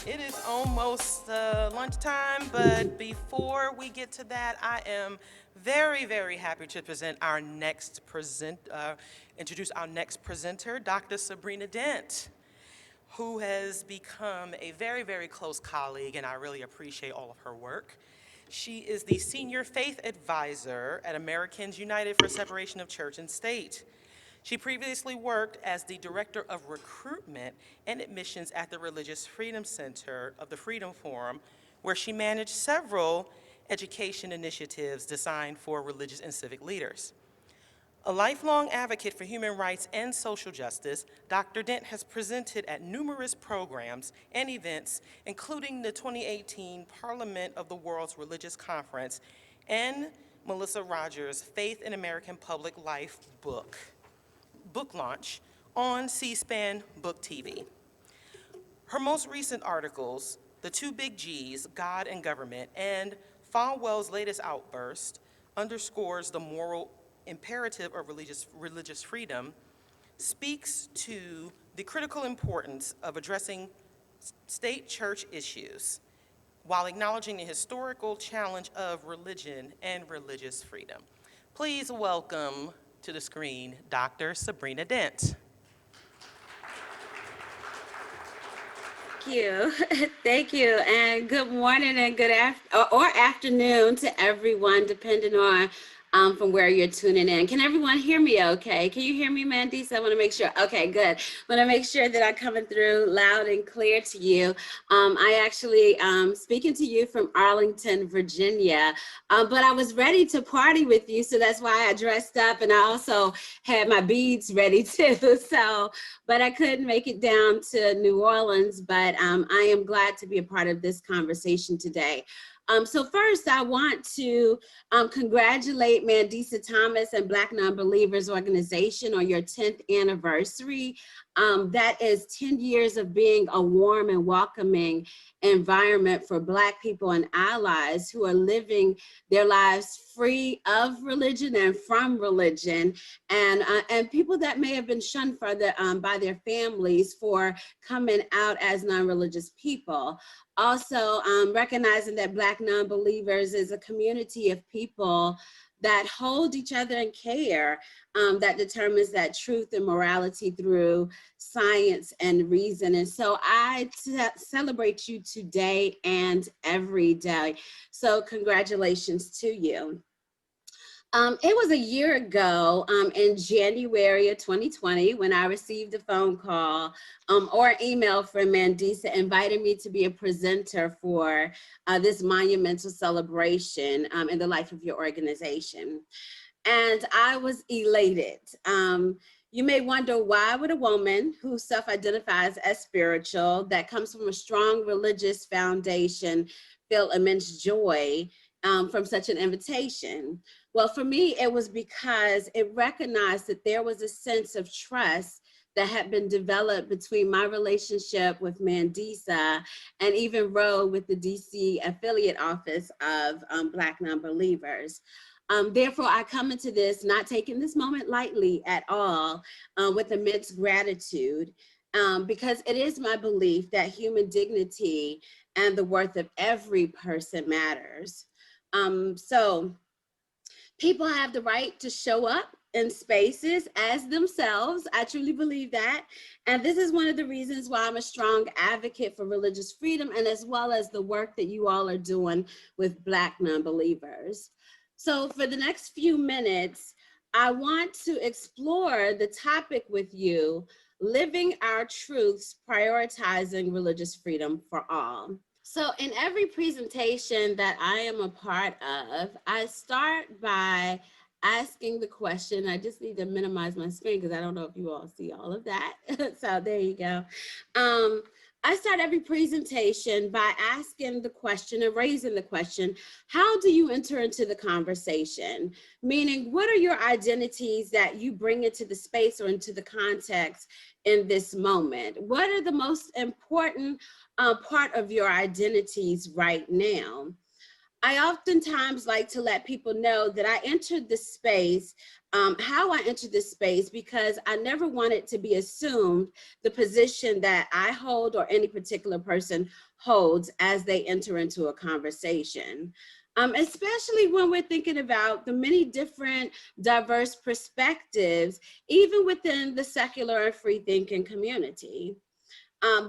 It is almost lunchtime, but before we get to that, I am very, very happy to introduce our next presenter, Dr. Sabrina Dent, who has become a very, very close colleague, and I really appreciate all of her work. She is the Senior Faith Advisor at Americans United for Separation of Church and State. She previously worked as the Director of Recruitment and Admissions at the Religious Freedom Center of the Freedom Forum, where she managed several education initiatives designed for religious and civic leaders. A lifelong advocate for human rights and social justice, Dr. Dent has presented at numerous programs and events, including the 2018 Parliament of the World's Religious Conference and Melissa Rogers' Faith in American Public Life book launch on C-SPAN Book TV. Her most recent articles, The Two Big G's, God and Government, and Falwell's latest outburst, underscores the moral imperative of religious freedom, speaks to the critical importance of addressing state-church issues while acknowledging the historical challenge of religion and religious freedom. Please welcome to the screen Dr. Sabrina Dent. Thank you. Thank you. And good morning and good afternoon to everyone, depending on from where you're tuning in. Can everyone hear me okay? Can you hear me, Mandisa? I want to make sure. Okay, good. I want to make sure that I'm coming through loud and clear to you. I actually speaking to you from Arlington, Virginia, but I was ready to party with you, so that's why I dressed up, and I also had my beads ready too. So, but I couldn't make it down to New Orleans, but I am glad to be a part of this conversation today. So first, I want to congratulate Mandisa Thomas and BlackNonbelievers organization on your 10th anniversary. That is 10 years of being a warm and welcoming environment for Black people and allies who are living their lives free of religion and from religion, and people that may have been shunned for by their families for coming out as non-religious people. Also, recognizing that BlackNonbelievers is a community of people that hold each other in care, that determines that truth and morality through science and reason. And so I celebrate you today and every day. So congratulations to you. It was a year ago in January of 2020 when I received a phone call or email from Mandisa inviting me to be a presenter for this monumental celebration in the life of your organization. And I was elated. You may wonder, why would a woman who self-identifies as spiritual, that comes from a strong religious foundation, feel immense joy from such an invitation? Well, for me, it was because it recognized that there was a sense of trust that had been developed between my relationship with Mandisa and even Roe with the DC affiliate office of BlackNonbelievers. Therefore, I come into this not taking this moment lightly at all, with immense gratitude, because it is my belief that human dignity and the worth of every person matters. So people have the right to show up in spaces as themselves. I truly believe that. And this is one of the reasons why I'm a strong advocate for religious freedom, and as well as the work that you all are doing with BlackNonbelievers. So for the next few minutes, I want to explore the topic with you: living our truths, prioritizing religious freedom for all. So in every presentation that I am a part of, I start by asking the question. I just need to minimize my screen because I don't know if you all see all of that. So there you go. I start every presentation by asking the question and raising the question: how do you enter into the conversation? Meaning, what are your identities that you bring into the space or into the context in this moment? What are the most important part of your identities right now? I oftentimes like to let people know that I entered this space, how I entered this space, because I never wanted to be assumed the position that I hold or any particular person holds as they enter into a conversation. Especially when we're thinking about the many different diverse perspectives, even within the secular and free thinking community.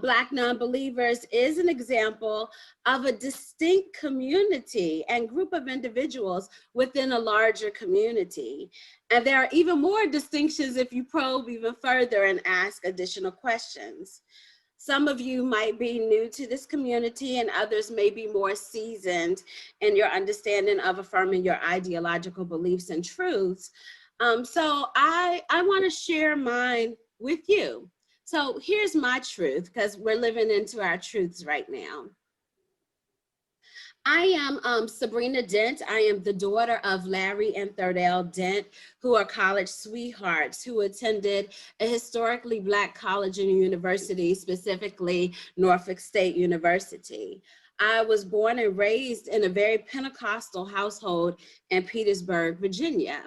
Black non-believers is an example of a distinct community and group of individuals within a larger community. And there are even more distinctions if you probe even further and ask additional questions. Some of you might be new to this community and others may be more seasoned in your understanding of affirming your ideological beliefs and truths. So I want to share mine with you. So here's my truth, because we're living into our truths right now. I am Sabrina Dent. I am the daughter of Larry and Thurdell Dent, who are college sweethearts who attended a historically Black college and university, specifically Norfolk State University. I was born and raised in a very Pentecostal household in Petersburg, Virginia.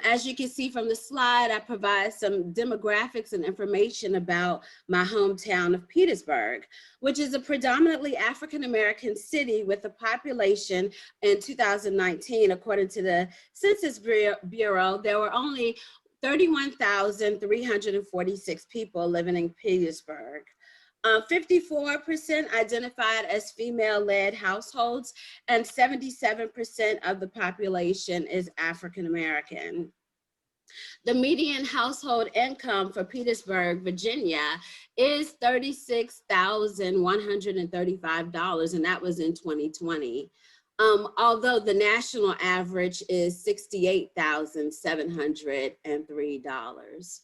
As you can see from the slide, I provide some demographics and information about my hometown of Petersburg, which is a predominantly African-American city with a population in 2019, according to the Census Bureau, there were only 31,346 people living in Petersburg. 54% identified as female-led households, and 77% of the population is African-American. The median household income for Petersburg, Virginia is $36,135, and that was in 2020. Although the national average is $68,703.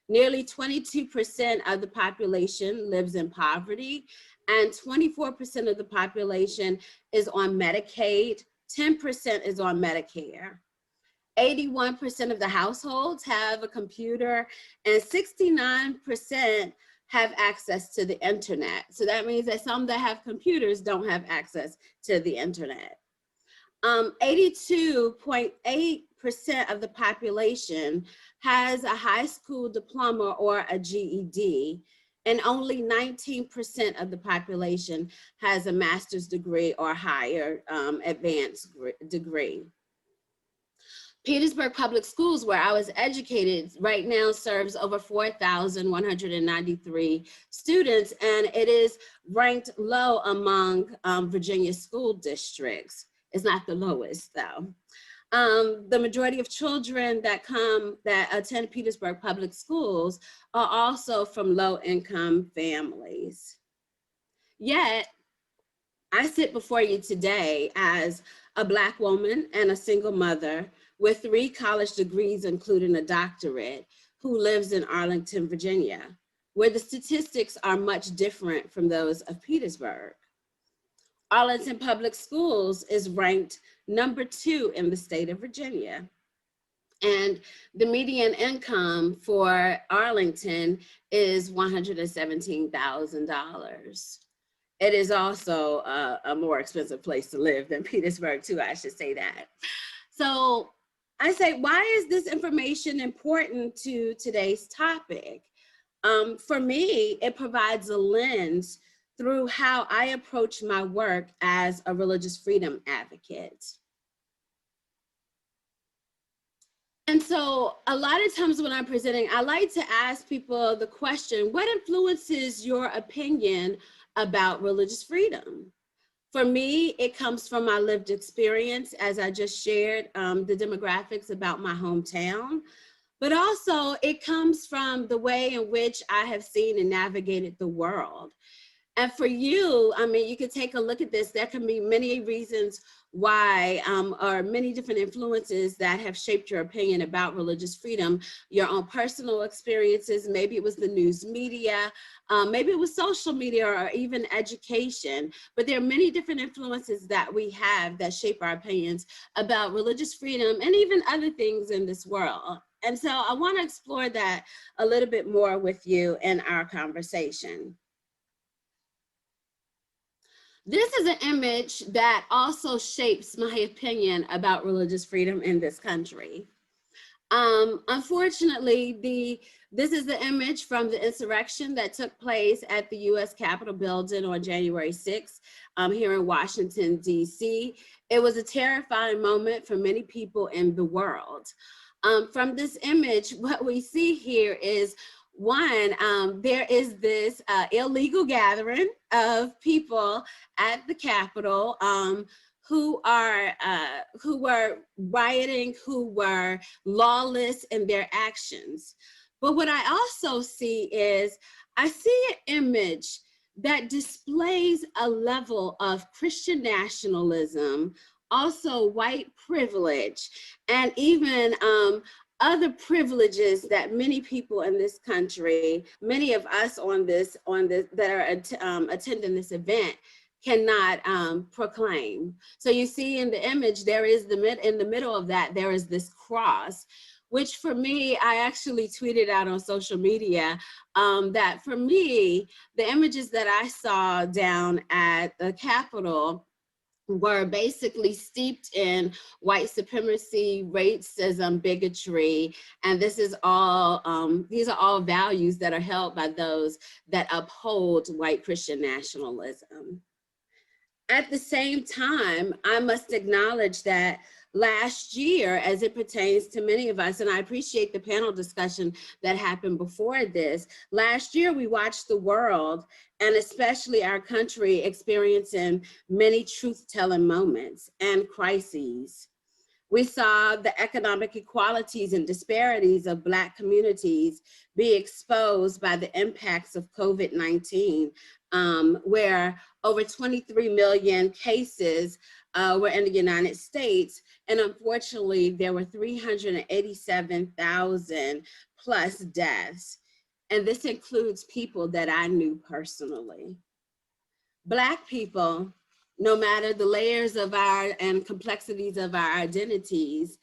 Nearly 22% of the population lives in poverty, and 24% of the population is on Medicaid, 10% is on Medicare. 81% of the households have a computer, and 69% have access to the internet. So that means that some that have computers don't have access to the internet. 82.8% of the population has a high school diploma or a GED, and only 19% of the population has a master's degree or higher advanced degree. Petersburg Public Schools, where I was educated, right now serves over 4,193 students, and it is ranked low among Virginia school districts. It's not the lowest, though. The majority of children that attend Petersburg Public Schools are also from low-income families. Yet, I sit before you today as a Black woman and a single mother with 3 college degrees, including a doctorate, who lives in Arlington, Virginia, where the statistics are much different from those of Petersburg. Arlington Public Schools is ranked number 2 in the state of Virginia. And the median income for Arlington is $117,000. It is also a more expensive place to live than Petersburg too, I should say that. So I say, why is this information important to today's topic? For me, it provides a lens through how I approach my work as a religious freedom advocate. And so a lot of times when I'm presenting, I like to ask people the question, what influences your opinion about religious freedom? For me, it comes from my lived experience, as I just shared the demographics about my hometown, but also it comes from the way in which I have seen and navigated the world. And for you, I mean, you could take a look at this. There can be many reasons why, or many different influences that have shaped your opinion about religious freedom, your own personal experiences. Maybe it was the news media, maybe it was social media, or even education. But there are many different influences that we have that shape our opinions about religious freedom and even other things in this world. And so I want to explore that a little bit more with you in our conversation. This is an image that also shapes my opinion about religious freedom in this country. Unfortunately, this is the image from the insurrection that took place at the U.S. Capitol building on January 6th here in Washington, D.C. It was a terrifying moment for many people in the world. From this image, what we see here is one, there is this illegal gathering of people at the Capitol who were rioting, who were lawless in their actions. But what I also see is, I see an image that displays a level of Christian nationalism, also white privilege, and even other privileges that many people in this country, many of us on this that are attending this event, cannot proclaim. So you see in the image, there is in the middle of that, there is this cross, which for me, I actually tweeted out on social media that for me, the images that I saw down at the Capitol were basically steeped in white supremacy, racism, bigotry, and this is all, these are all values that are held by those that uphold white Christian nationalism. At the same time, I must acknowledge that last year, as it pertains to many of us, and I appreciate the panel discussion that happened before this, last year we watched the world, and especially our country, experiencing many truth-telling moments and crises. We saw the economic inequalities and disparities of Black communities be exposed by the impacts of COVID-19, where over 23 million cases were in the United States, and unfortunately, there were 387,000 plus deaths. And this includes people that I knew personally. Black people, no matter the layers of our and complexities of our identities,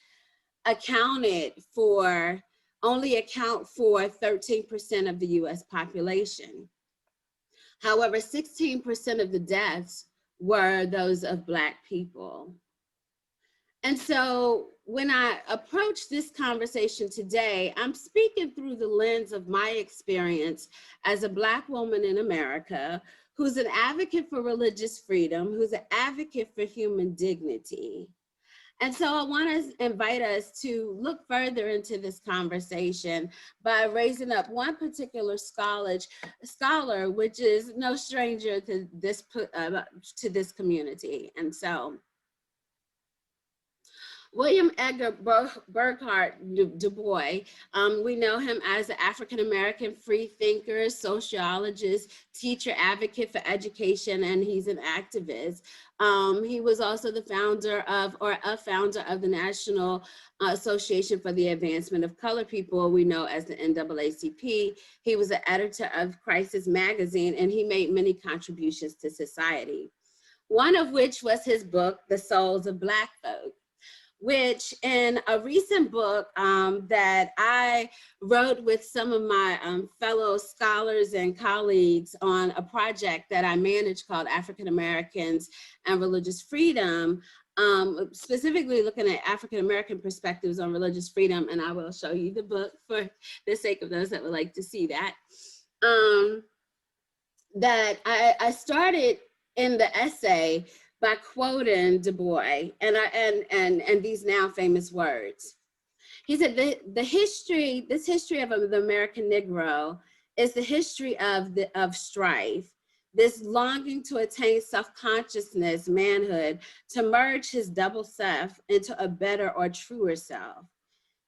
only account for 13% of the US population. However, 16% of the deaths were those of Black people. And so when I approach this conversation today, I'm speaking through the lens of my experience as a Black woman in America, who's an advocate for religious freedom, who's an advocate for human dignity. And so I want to invite us to look further into this conversation by raising up one particular scholar, which is no stranger to this community. And so William Edgar Burkhardt Du Bois, we know him as an African-American free thinker, sociologist, teacher, advocate for education, and he's an activist. He was also the founder of the National Association for the Advancement of Colored People, we know as the NAACP. He was an editor of Crisis Magazine, and he made many contributions to society. One of which was his book, The Souls of Black Folk, which in a recent book that I wrote with some of my fellow scholars and colleagues on a project that I managed called African Americans and Religious Freedom, specifically looking at African American perspectives on religious freedom, and I will show you the book for the sake of those that would like to see that. That I started in the essay by quoting Du Bois and these now famous words. He said this history of the American Negro is the history of strife, this longing to attain self-consciousness, manhood, to merge his double self into a better or truer self.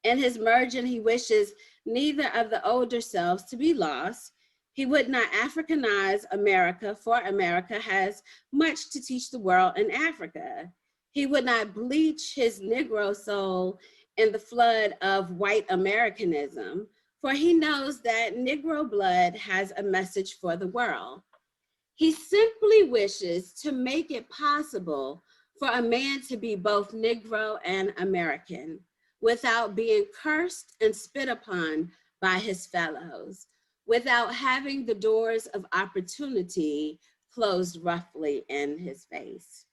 In his merging, he wishes neither of the older selves to be lost. He would not Africanize America, for America has much to teach the world in Africa. He would not bleach his Negro soul in the flood of white Americanism, for he knows that Negro blood has a message for the world. He simply wishes to make it possible for a man to be both Negro and American without being cursed and spit upon by his fellows, without having the doors of opportunity closed roughly in his face.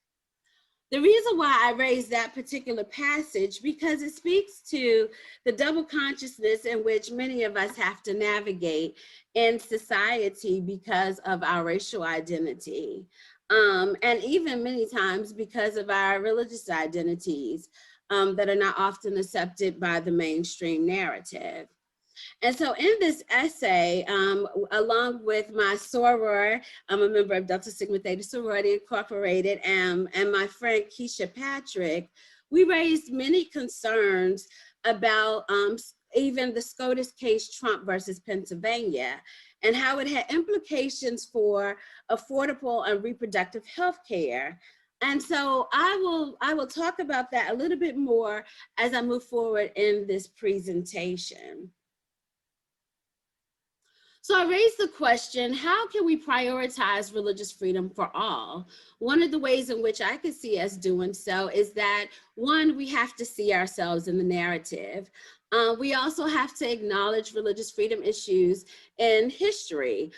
The reason why I raised that particular passage, because it speaks to the double consciousness in which many of us have to navigate in society because of our racial identity, and even many times because of our religious identities that are not often accepted by the mainstream narrative. And so in this essay, along with my soror, I'm a member of Delta Sigma Theta Sorority Incorporated, and my friend Keisha Patrick, we raised many concerns about even the SCOTUS case Trump versus Pennsylvania, and how it had implications for affordable and reproductive health care. And so I will talk about that a little bit more as I move forward in this presentation. So I raised the question, how can we prioritize religious freedom for all? One of the ways in which I could see us doing so is that, one, we have to see ourselves in the narrative. We also have to acknowledge religious freedom issues in history.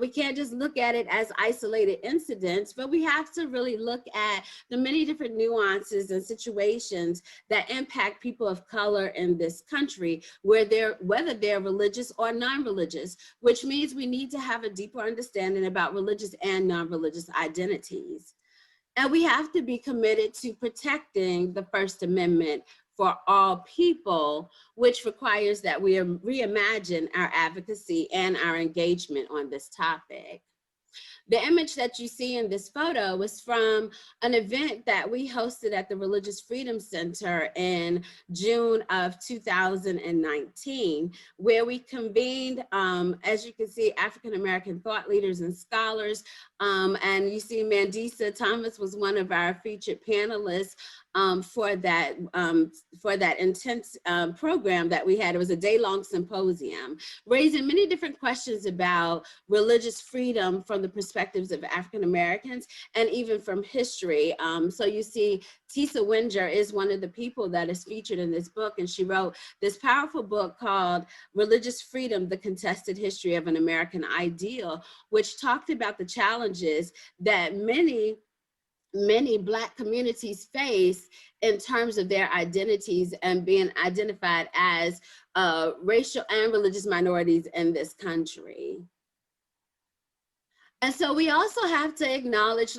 We can't just look at it as isolated incidents, but we have to really look at the many different nuances and situations that impact people of color in this country, whether they're religious or non-religious, which means we need to have a deeper understanding about religious and non-religious identities. And we have to be committed to protecting the First Amendment for all people, which requires that we reimagine our advocacy and our engagement on this topic. The image that you see in this photo was from an event that we hosted at the Religious Freedom Center in June of 2019, where we convened, as you can see, African-American thought leaders and scholars. And you see Mandisa Thomas was one of our featured panelists for that intense program that we had. It was a day-long symposium, raising many different questions about religious freedom from the perspectives of African Americans and even from history. So you see, Tisa Winger is one of the people that is featured in this book, and she wrote this powerful book called Religious Freedom, The Contested History of an American Ideal, which talked about the challenges that many Black communities face in terms of their identities and being identified as racial and religious minorities in this country. And so we also have to acknowledge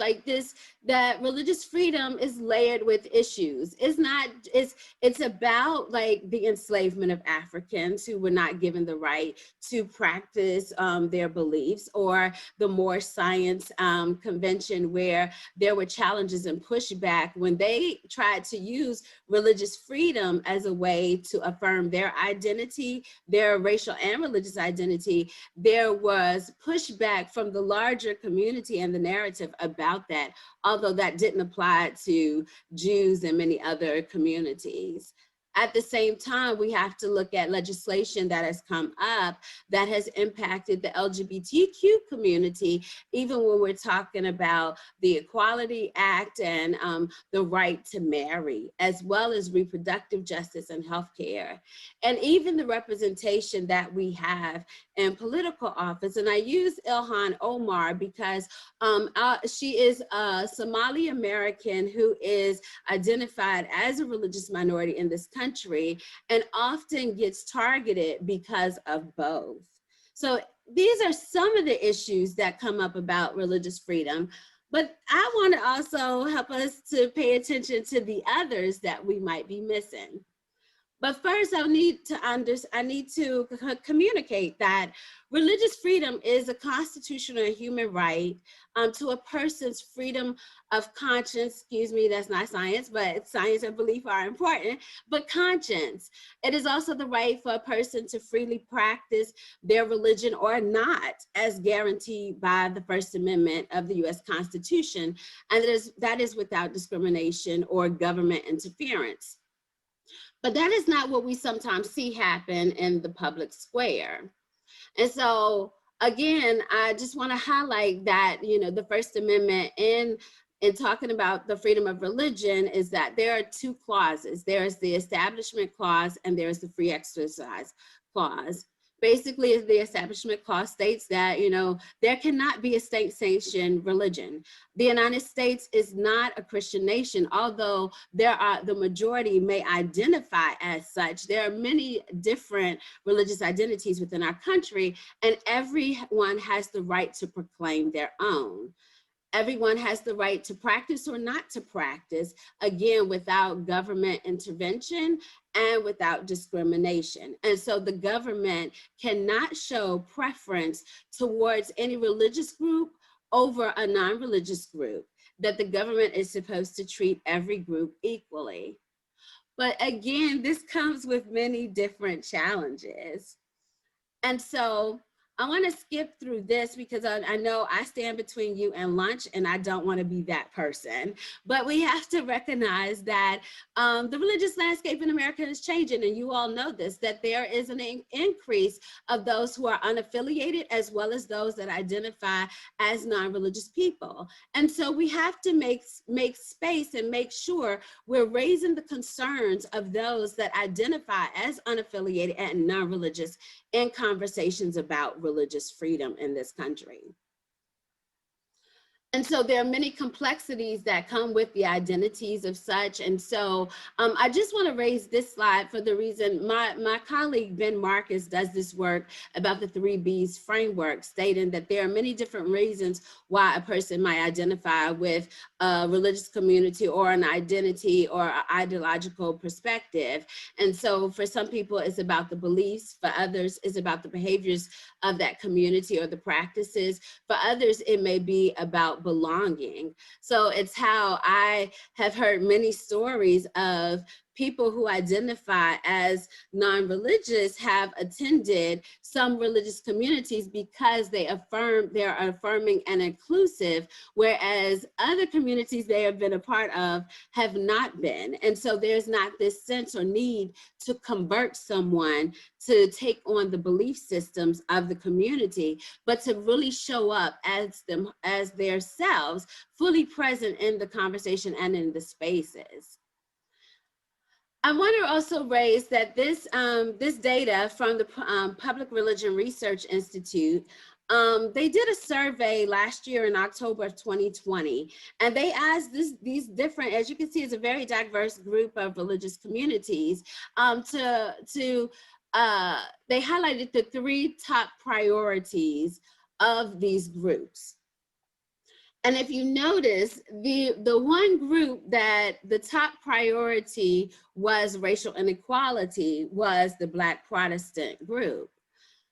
that religious freedom is layered with issues. It's about like the enslavement of Africans who were not given the right to practice their beliefs, or the Moorish Science Convention, where there were challenges and pushback when they tried to use religious freedom as a way to affirm their identity, their racial and religious identity. There was pushback from the larger community and the narrative about that, although that didn't apply to Jews and many other communities. At the same time, we have to look at legislation that has come up that has impacted the LGBTQ community, even when we're talking about the Equality Act and the right to marry, as well as reproductive justice and healthcare, and even the representation that we have in political office. And I use Ilhan Omar because she is a Somali American who is identified as a religious minority in this country and often gets targeted because of both. So these are some of the issues that come up about religious freedom, but I want to also help us to pay attention to the others that we might be missing. But first, I need to communicate that religious freedom is a constitutional and human right to a person's freedom of conscience. Excuse me, that's not science, but science and belief are important, but conscience. It is also the right for a person to freely practice their religion or not, as guaranteed by the First Amendment of the US Constitution, and that is without discrimination or government interference. But that is not what we sometimes see happen in the public square. And so, again, I just want to highlight that, the First Amendment in talking about the freedom of religion is that there are two clauses. There's the Establishment Clause and there's the Free Exercise Clause. Basically, the Establishment Clause states that, there cannot be a state-sanctioned religion. The United States is not a Christian nation, although the majority may identify as such. There are many different religious identities within our country, and everyone has the right to proclaim their own. Everyone has the right to practice or not to practice, again, without government intervention and without discrimination. And so the government cannot show preference towards any religious group over a non-religious group, that the government is supposed to treat every group equally. But again, this comes with many different challenges. And so I want to skip through this because I know I stand between you and lunch, and I don't want to be that person. But we have to recognize that the religious landscape in America is changing, and you all know this, that there is an increase of those who are unaffiliated as well as those that identify as non-religious people. And so we have to make space and make sure we're raising the concerns of those that identify as unaffiliated and non-religious in conversations about religious freedom in this country. And so there are many complexities that come with the identities of such. And so I just want to raise this slide for the reason my colleague, Ben Marcus, does this work about the 3Bs framework, stating that there are many different reasons why a person might identify with a religious community or an identity or an ideological perspective. And so for some people, it's about the beliefs. For others, it's about the behaviors of that community or the practices. For others, it may be about belonging. So it's how I have heard many stories of people who identify as non-religious have attended some religious communities because they're affirming and inclusive, whereas other communities they have been a part of have not been. And so there's not this sense or need to convert someone to take on the belief systems of the community, but to really show up as their selves, fully present in the conversation and in the spaces. I want to also raise that this data from the Public Religion Research Institute, they did a survey last year in October of 2020, and they asked these different, as you can see, it's a very diverse group of religious communities, they highlighted the 3 top priorities of these groups. And if you notice, the one group that the top priority was racial inequality was the Black Protestant group.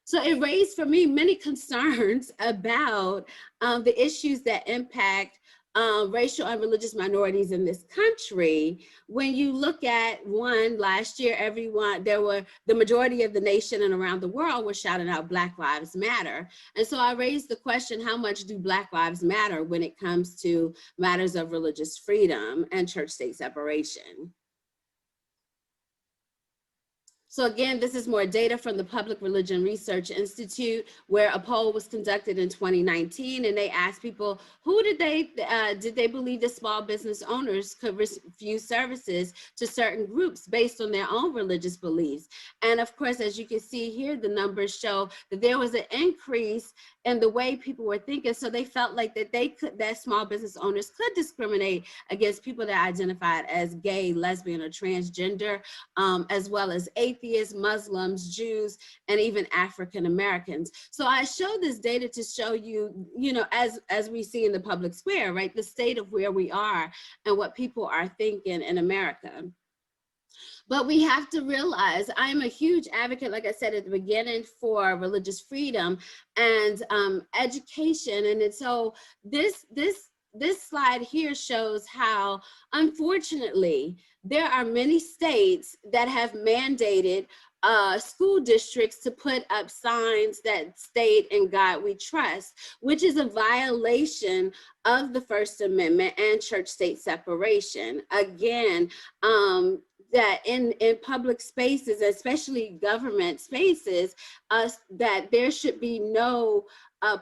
So it raised for me many concerns about the issues that impact racial and religious minorities in this country. When you look at last year, the majority of the nation and around the world were shouting out Black Lives Matter. And so I raised the question, how much do Black lives matter when it comes to matters of religious freedom and church-state separation? So again, this is more data from the Public Religion Research Institute, where a poll was conducted in 2019, and they asked people, did they believe that small business owners could refuse services to certain groups based on their own religious beliefs? And of course, as you can see here, the numbers show that there was an increase in the way people were thinking. So they felt like that small business owners could discriminate against people that identified as gay, lesbian, or transgender, as well as atheists, Muslims, Jews, and even African Americans. So I show this data to show you, as we see in the public square, right, the state of where we are and what people are thinking in America. But we have to realize, I'm a huge advocate, like I said at the beginning, for religious freedom and education. And so this slide here shows how, unfortunately, there are many states that have mandated school districts to put up signs that state "In God We Trust," which is a violation of the First Amendment and church-state separation. Again, that in public spaces, especially government spaces, that there should be no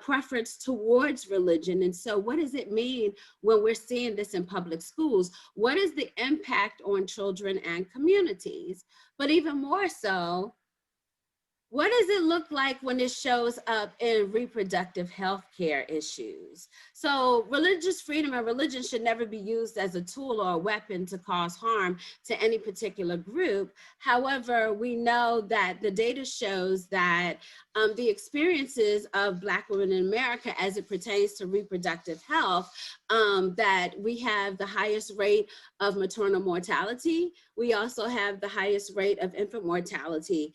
preference towards religion. And so what does it mean when we're seeing this in public schools? What is the impact on children and communities? But even more so, What does it look like when it shows up in reproductive health care issues? So religious freedom and religion should never be used as a tool or a weapon to cause harm to any particular group. However, we know that the data shows that the experiences of Black women in America as it pertains to reproductive health, that we have the highest rate of maternal mortality. We also have the highest rate of infant mortality.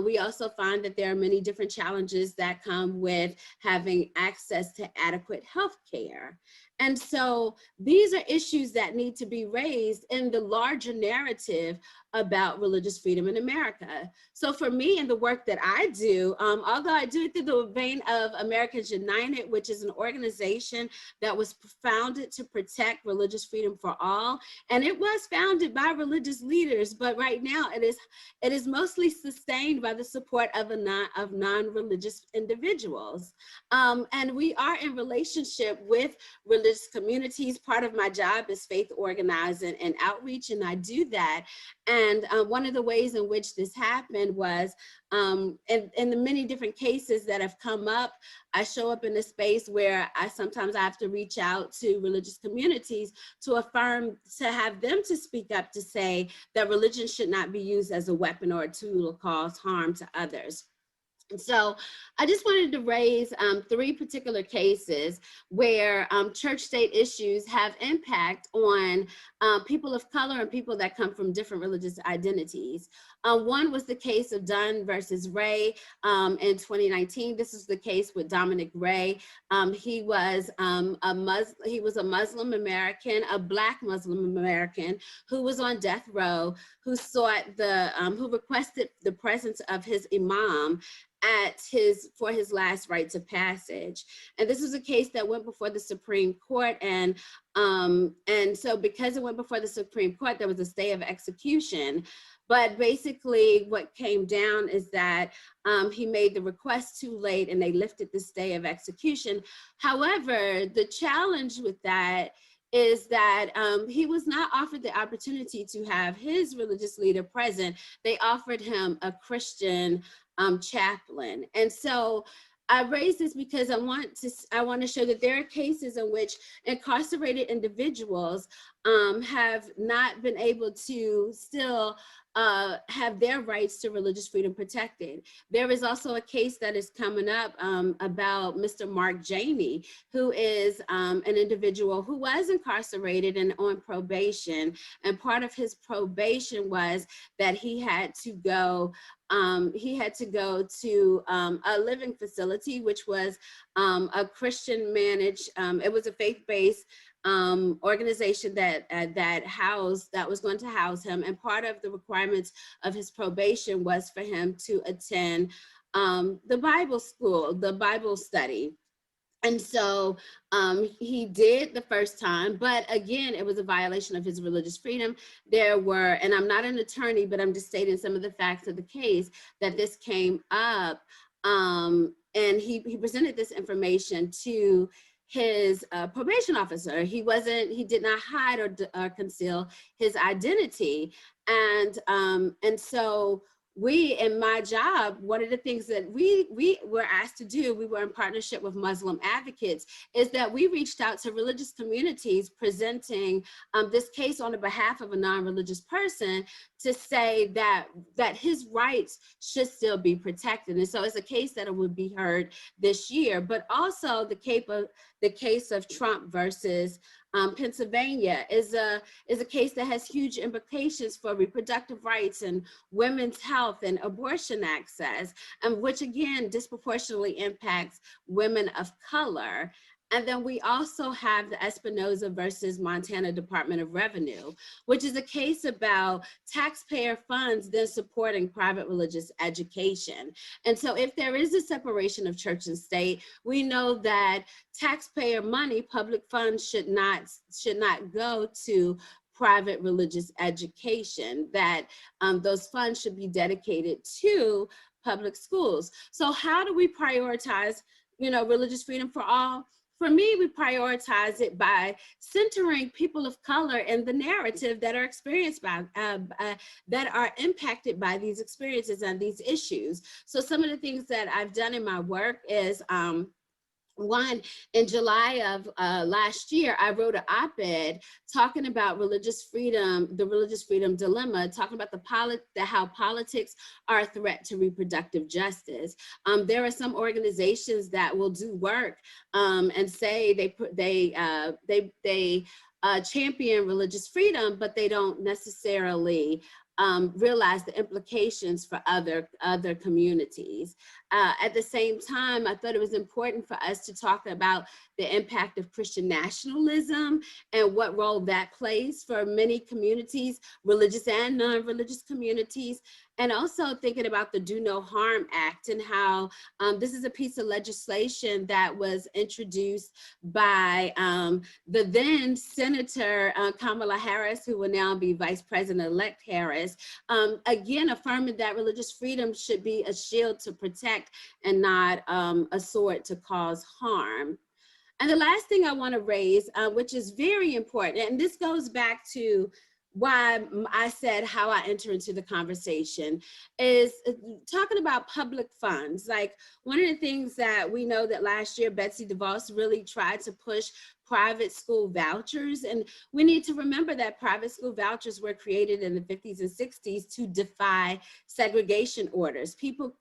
We also find that there are many different challenges that come with having access to adequate health care. And so these are issues that need to be raised in the larger narrative about religious freedom in America. So for me and the work that I do, although I do it through the vein of Americans United, which is an organization that was founded to protect religious freedom for all, and it was founded by religious leaders, but right now it is mostly sustained by the support of non-religious individuals. And we are in relationship with religious communities. Part of my job is faith organizing and outreach, and I do that. And one of the ways in which this happened was in the many different cases that have come up, I show up in a space where sometimes I have to reach out to religious communities to affirm, to have them to speak up to say that religion should not be used as a weapon or a tool to cause harm to others. So I just wanted to raise three particular cases where church-state issues have impact on people of color and people that come from different religious identities. One was the case of Dunn versus Ray in 2019. This is the case with Dominic Ray. He was a Muslim American, a Black Muslim American who was on death row, who who requested the presence of his imam for his last rites of passage. And this was a case that went before the Supreme Court. And so because it went before the Supreme Court, there was a stay of execution. But basically what came down is that he made the request too late and they lifted the stay of execution. However, the challenge with that is that he was not offered the opportunity to have his religious leader present. They offered him a Christian chaplain. And so I raise this because I want to show that there are cases in which incarcerated individuals have not been able to still have their rights to religious freedom protected. There is also a case that is coming up about Mr. Mark Janey, who is an individual who was incarcerated and on probation. And part of his probation was that he had to go to a living facility, which was a Christian managed, it was a faith-based organization that was going to house him. And part of the requirements of his probation was for him to attend the Bible school, the Bible study. And so he did the first time, but again, it was a violation of his religious freedom. There were, and I'm not an attorney, but I'm just stating some of the facts of the case that this came up. And he presented this information to his probation officer. He did not hide or conceal his identity. And so in my job, one of the things that we were asked to do, we were in partnership with Muslim advocates, is that we reached out to religious communities presenting this case on the behalf of a non-religious person to say that his rights should still be protected. And so it's a case that would be heard this year, but also the case of Trump versus Pennsylvania is a case that has huge implications for reproductive rights and women's health and abortion access, and which again disproportionately impacts women of color. And then we also have the Espinoza versus Montana Department of Revenue, which is a case about taxpayer funds then supporting private religious education. And so if there is a separation of church and state, we know that taxpayer money, public funds should not go to private religious education, that those funds should be dedicated to public schools. So how do we prioritize, religious freedom for all? for me, we prioritize it by centering people of color in the narrative that are experienced by, that are impacted by these experiences and these issues. So some of the things that I've done in my work is, one, in July of last year, I wrote an op-ed talking about religious freedom, the religious freedom dilemma, talking about how politics are a threat to reproductive justice. There are some organizations that will do work and say they champion religious freedom, but they don't necessarily realize the implications for other communities. At the same time, I thought it was important for us to talk about the impact of Christian nationalism and what role that plays for many communities, religious and non-religious communities, and also thinking about the Do No Harm Act and how this is a piece of legislation that was introduced by the then Senator Kamala Harris, who will now be Vice President-elect Harris, again, affirming that religious freedom should be a shield to protect and not a sword to cause harm. And the last thing I want to raise, which is very important, and this goes back to why I said how I enter into the conversation, is talking about public funds. Like, one of the things that we know that last year Betsy DeVos really tried to push private school vouchers. And we need to remember that private school vouchers were created in the 50s and 60s to defy segregation orders. People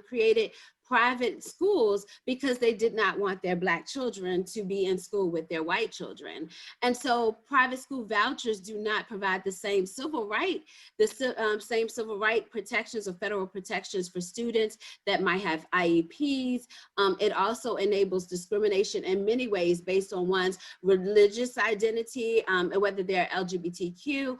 created private schools because they did not want their Black children to be in school with their white children. And so private school vouchers do not provide the same civil right protections or federal protections for students that might have IEPs. It also enables discrimination in many ways based on one's religious identity, and whether they're LGBTQ,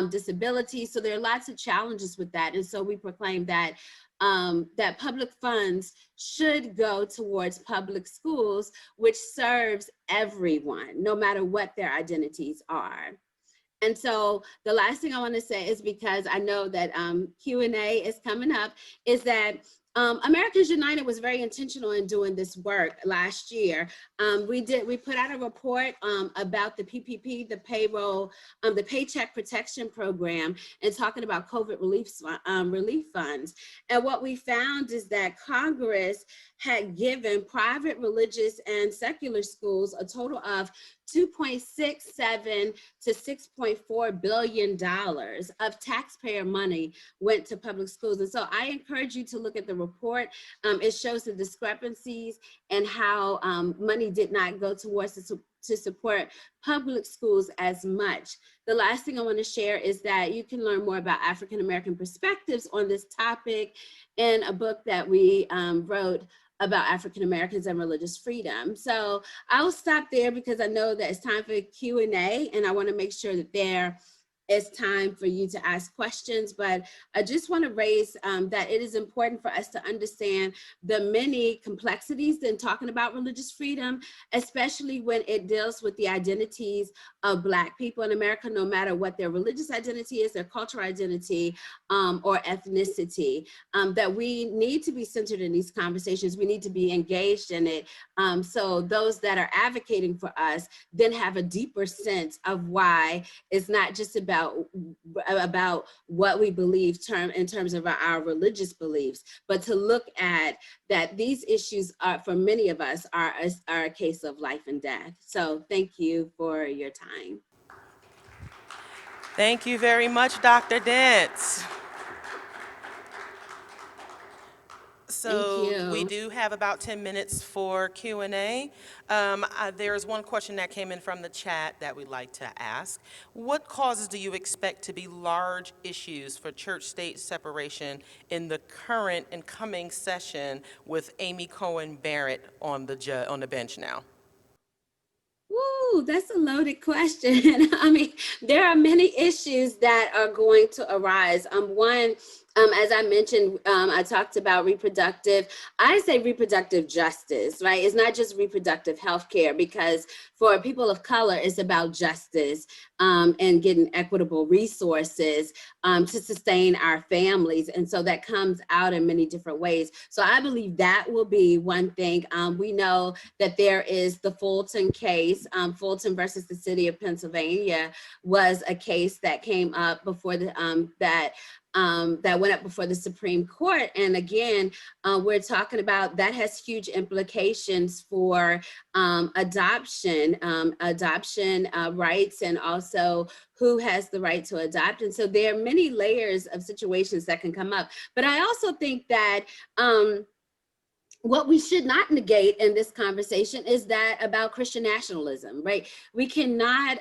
disability. So there are lots of challenges with that. And so we proclaim that that public funds should go towards public schools, which serves everyone, no matter what their identities are. And so the last thing I want to say is, because I know that Q&A is coming up, is that Americans United was very intentional in doing this work last year. We put out a report about the PPP, the Paycheck Protection Program, and talking about COVID relief funds. And what we found is that Congress had given private, religious, and secular schools a total of $2.67 to $6.4 billion of taxpayer money went to public schools. And so I encourage you to look at the report. It shows the discrepancies and how money did not go towards to support public schools as much. The last thing I want to share is that you can learn more about African American perspectives on this topic in a book that we wrote about African Americans and religious freedom. So I'll stop there because I know that it's time for Q&A, and I want to make sure that there is time for you to ask questions. But I just want to raise that it is important for us to understand the many complexities in talking about religious freedom, especially when it deals with the identities of Black people in America, no matter what their religious identity is, their cultural identity, or ethnicity, that we need to be centered in these conversations. We need to be engaged in it. So those that are advocating for us then have a deeper sense of why it's not just about what we believe in terms of our religious beliefs, but to look at that these issues are, for many of us, are a case of life and death. So thank you for your time. Thank you very much, Dr. Dent. So we do have about 10 minutes for Q&A. There's one question that came in from the chat that we'd like to ask. What causes do you expect to be large issues for church-state separation in the current and coming session with Amy Cohen Barrett on the bench now? Woo, that's a loaded question. I mean, there are many issues that are going to arise. One, As I mentioned, I talked about I say reproductive justice, right? It's not just reproductive health care, because for people of color, it's about justice and getting equitable resources to sustain our families. And so that comes out in many different ways. So I believe that will be one thing. We know that there is the Fulton case. Fulton versus the city of Pennsylvania was a case that came up before that went up before the Supreme Court. And again, we're talking about that has huge implications for adoption rights, and also who has the right to adopt. And so there are many layers of situations that can come up. But I also think that what we should not negate in this conversation is that about Christian nationalism, right? We cannot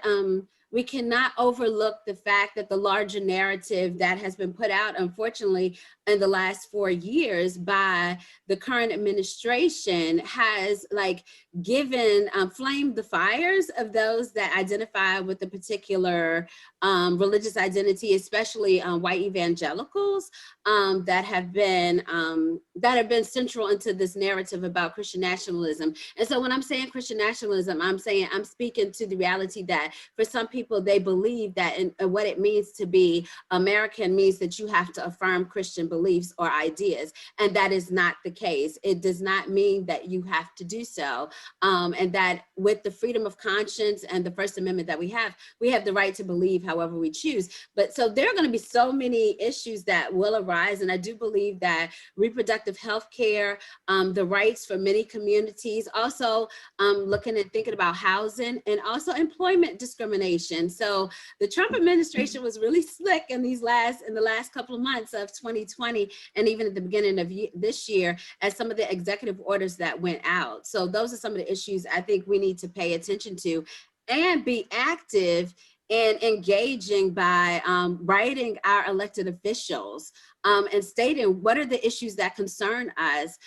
overlook the fact that the larger narrative that has been put out, unfortunately, in the last 4 years by the current administration has given, flamed the fires of those that identify with a particular religious identity, especially white evangelicals that have been central into this narrative about Christian nationalism. And so when I'm saying Christian nationalism, I'm speaking to the reality that for some people, they believe that what it means to be American means that you have to affirm Christian beliefs or ideas. And that is not the case. It does not mean that you have to do so. And that with the freedom of conscience and the First Amendment that we have the right to believe however we choose. But so there are going to be so many issues that will arise. And I do believe that reproductive health care, the rights for many communities, also looking and thinking about housing, and also employment discrimination. So the Trump administration was really slick in the last couple of months of 2020, and even at the beginning of this year, as some of the executive orders that went out. So those are some of the issues I think we need to pay attention to and be active and engaging by writing our elected officials and stating what are the issues that concern us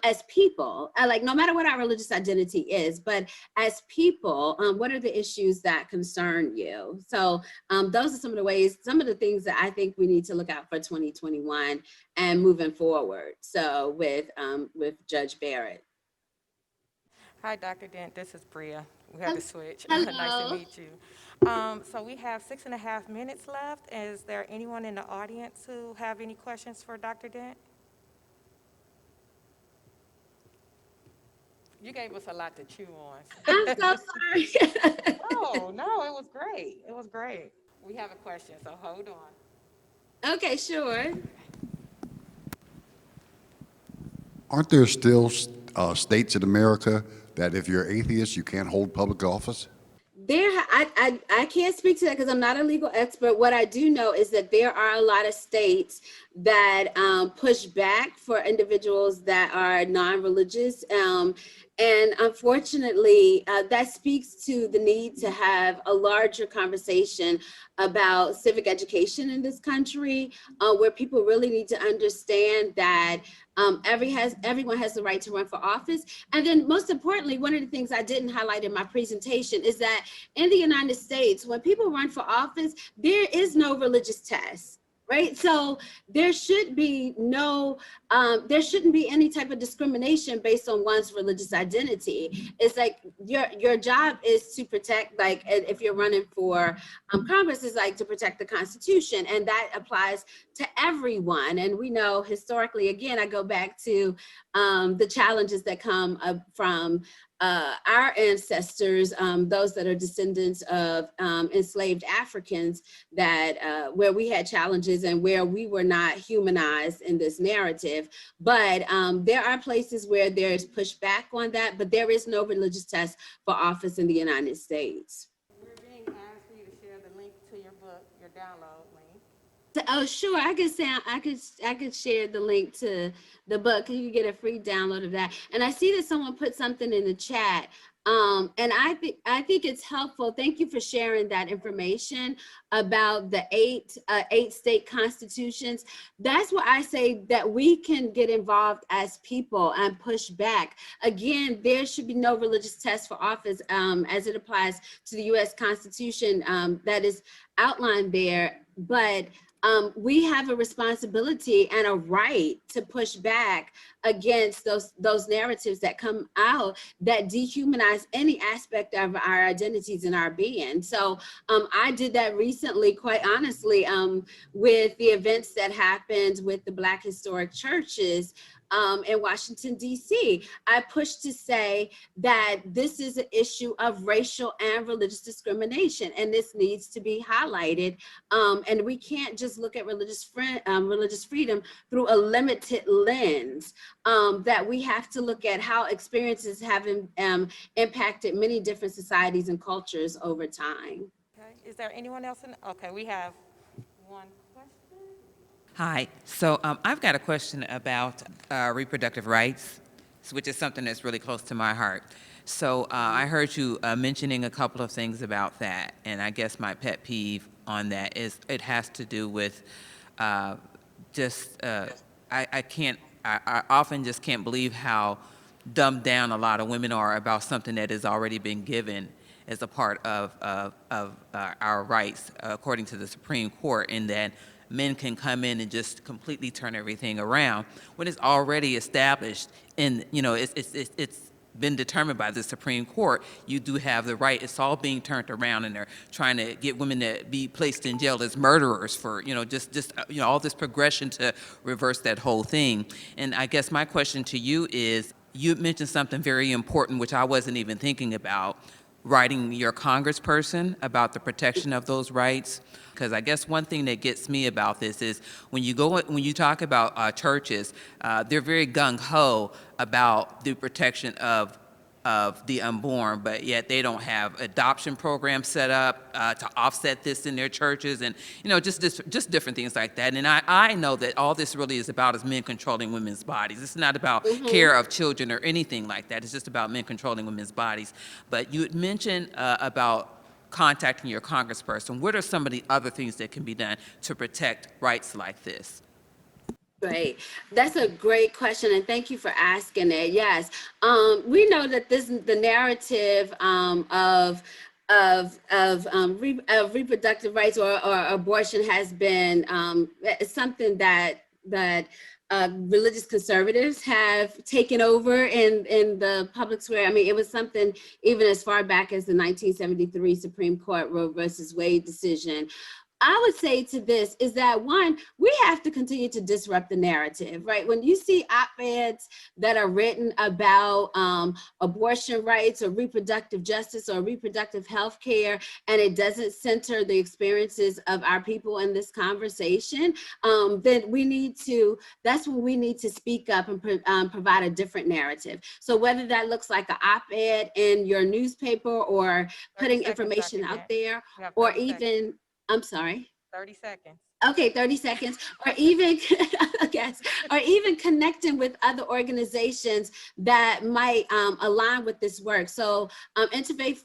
as people, no matter what our religious identity is, but as people, what are the issues that concern you? So those are some of the things that I think we need to look out for 2021 and moving forward. So with Judge Barrett. Hi, Dr. Dent. This is Bria. We had to switch. Hello. Nice to meet you. So we have 6.5 minutes left. Is there anyone in the audience who have any questions for Dr. Dent? You gave us a lot to chew on. I'm so sorry. No, it was great. It was great. We have a question, so hold on. Okay, sure. Aren't there still states in America that if you're atheist, you can't hold public office? I can't speak to that because I'm not a legal expert. What I do know is that there are a lot of states that push back for individuals that are non-religious. And unfortunately, that speaks to the need to have a larger conversation about civic education in this country, where people really need to understand that everyone has the right to run for office. And then most importantly, one of the things I didn't highlight in my presentation is that in the United States, when people run for office, there is no religious test. Right. So there shouldn't be any type of discrimination based on one's religious identity. It's like your job is to protect, if you're running for Congress, is to protect the Constitution. And that applies to everyone. And we know historically, again, I go back to the challenges that come from our ancestors, those that are descendants of enslaved Africans, that where we had challenges and where we were not humanized in this narrative. But there are places where there's pushback on that, but there is no religious test for office in the United States. We're being asked for you to share the link to your book, your download link. Oh, sure. I could share the link to the book. You can get a free download of that. And I see that someone put something in the chat. And I think it's helpful. Thank you for sharing that information about the eight state constitutions. That's where I say that we can get involved as people and push back. Again, there should be no religious test for office as it applies to the U.S. Constitution that is outlined there. But we have a responsibility and a right to push back against those narratives that come out that dehumanize any aspect of our identities and our being. So I did that recently, quite honestly, with the events that happened with the Black historic churches in Washington, D.C. I pushed to say that this is an issue of racial and religious discrimination, and this needs to be highlighted. And we can't just look at religious freedom through a limited lens, that we have to look at how experiences have impacted many different societies and cultures over time. Okay, is there anyone else okay, we have one question. Hi. So I've got a question about reproductive rights, which is something that's really close to my heart. So I heard you mentioning a couple of things about that, and I guess my pet peeve on that is it has to do with I often just can't believe how dumbed down a lot of women are about something that has already been given as a part of our rights, according to the Supreme Court, in that men can come in and just completely turn everything around when it's already established and, it's been determined by the Supreme Court. You do have the right. It's all being turned around, and they're trying to get women to be placed in jail as murderers for, all this progression to reverse that whole thing. And I guess my question to you is, you mentioned something very important, which I wasn't even thinking about, writing your congressperson about the protection of those rights. Because I guess one thing that gets me about this is when you talk about churches, they're very gung-ho about the protection of the unborn, but yet they don't have adoption programs set up to offset this in their churches, and just different things like that. And I know that all this really is about is men controlling women's bodies. It's not about care of children or anything like that. It's just about men controlling women's bodies. But you had mentioned about contacting your congressperson. What are some of the other things that can be done to protect rights like this? Great. That's a great question, and thank you for asking it. Yes, we know that the narrative of reproductive rights or abortion has been something that religious conservatives have taken over in the public square. I mean, it was something even as far back as the 1973 Supreme Court Roe versus Wade decision. I would say to this is that, one, we have to continue to disrupt the narrative, right? When you see op-eds that are written about abortion rights or reproductive justice or reproductive health care, and it doesn't center the experiences of our people in this conversation, then that's when we need to speak up and provide a different narrative. So whether that looks like an op-ed in your newspaper or putting information out there, or even, I'm sorry. 30 seconds. Okay, 30 seconds, or even, yes, or even connecting with other organizations that might align with this work. So Interfaith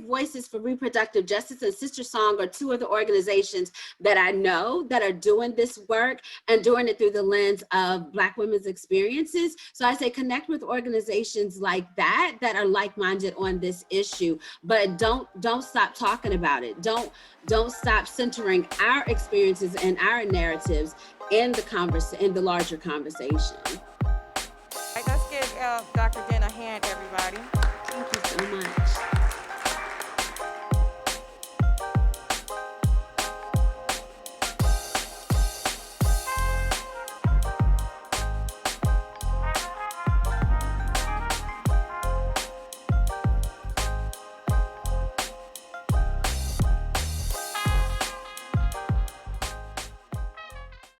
Voices for Reproductive Justice and Sister Song are two of the organizations that I know that are doing this work and doing it through the lens of Black women's experiences. So I say connect with organizations like that are like-minded on this issue, but don't stop talking about it. Don't stop centering our experiences and our narratives in the larger conversation. All right, let's give Dr. Dent a hand, everybody. Thank you so much.